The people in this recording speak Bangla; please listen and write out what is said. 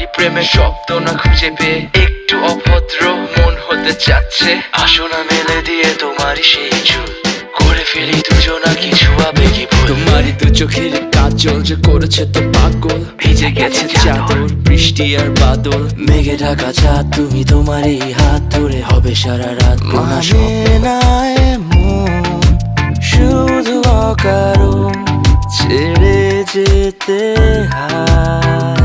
আমারই প্রেমে শব্দ না খুঁজে পেয়ে একটু অভদ্র মন হতে চাচ্ছে। আসো না মেলে দিয়ে তোমারই সেই চুল, করে ফেলি দুজনা কিছু আবেগী ভুল। তোমারই দু চোখের কাজল যে করেছে তো পাগল, ভিজে গেছে চাদর বৃষ্টি আর বাদল। মেঘে ঢাকা চাঁদ তুমি তোমারই হাত ধরে হবে সারা রাত। মানে না এমন শুধু অকারণ ছেড়ে যেতে হয়।